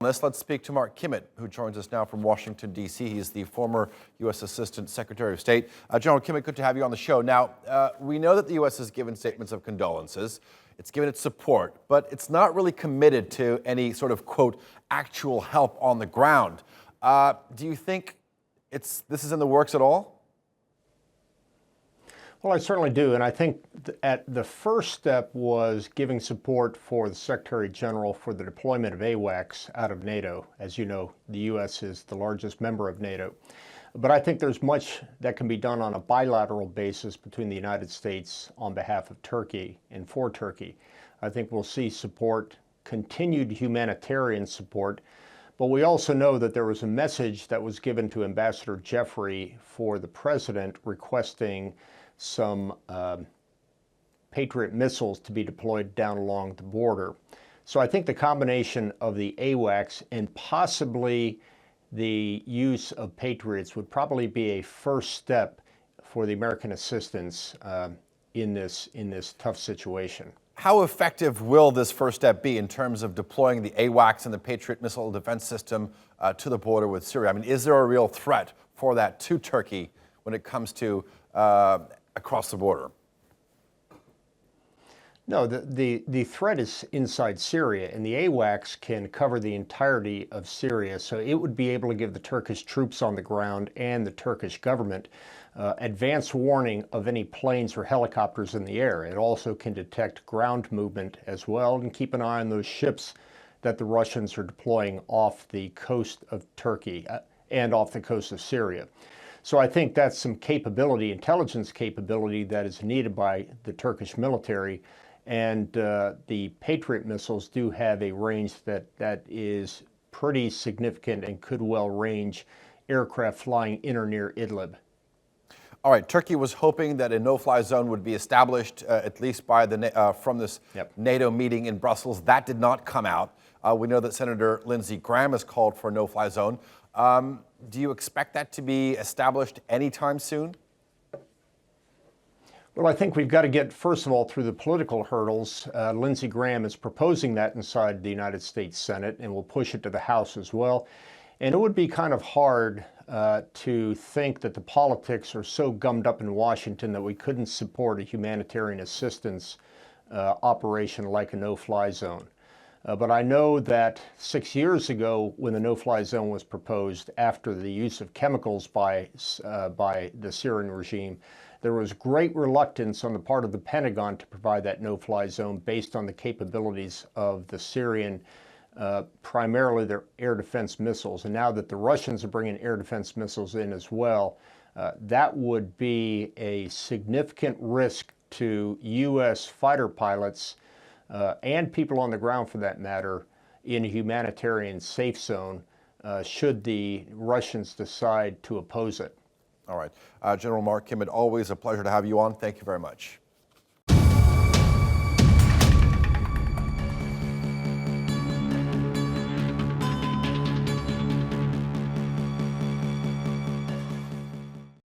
Let's speak to Mark Kimmitt, who joins us now from Washington, D.C. He's the former U.S. Assistant Secretary of State. General Kimmitt, good to have you on the show. Now, we know that the U.S. has given statements of condolences. It's given its support, but it's not really committed to any sort of, quote, actual help on the ground. Do you think this is in the works at all? Well, I certainly do, and I think the first step was giving support for the Secretary General for the deployment of AWACS out of NATO. As you know, the U.S. is the largest member of NATO. But I think there's much that can be done on a bilateral basis between the United States on behalf of Turkey and for Turkey. I think we'll see support, continued humanitarian support, but we also know that there was a message that was given to Ambassador Jeffrey for the President requesting some Patriot missiles to be deployed down along the border. So I think the combination of the AWACS and possibly the use of Patriots would probably be a first step for the American assistance in this tough situation. How effective will this first step be in terms of deploying the AWACS and the Patriot missile defense system to the border with Syria? I mean, is there a real threat for that to Turkey when it comes to across the border? No, the threat is inside Syria, and the AWACS can cover the entirety of Syria, so it would be able to give the Turkish troops on the ground and the Turkish government advance warning of any planes or helicopters in the air. It also can detect ground movement as well and keep an eye on those ships that the Russians are deploying off the coast of Turkey and off the coast of Syria. So I think that's some capability, intelligence capability, that is needed by the Turkish military. And the Patriot missiles do have a range that is pretty significant and could well range aircraft flying in or near Idlib. All right, Turkey was hoping that a no-fly zone would be established, at least by from this NATO meeting in Brussels. That did not come out. We know that Senator Lindsey Graham has called for a no-fly zone. Do you expect that to be established anytime soon? Well, I think we've got to get, first of all, through the political hurdles. Lindsey Graham is proposing that inside the United States Senate, and will push it to the House as well. And it would be kind of hard to think that the politics are so gummed up in Washington that we couldn't support a humanitarian assistance operation like a no-fly zone. But I know that 6 years ago, when the no-fly zone was proposed after the use of chemicals by the Syrian regime, there was great reluctance on the part of the Pentagon to provide that no-fly zone based on the capabilities of the Syrian, primarily their air defense missiles. And now that the Russians are bringing air defense missiles in as well, that would be a significant risk to U.S. fighter pilots and people on the ground, for that matter, in a humanitarian safe zone, should the Russians decide to oppose it. All right. General Mark Kimmitt, always a pleasure to have you on. Thank you very much.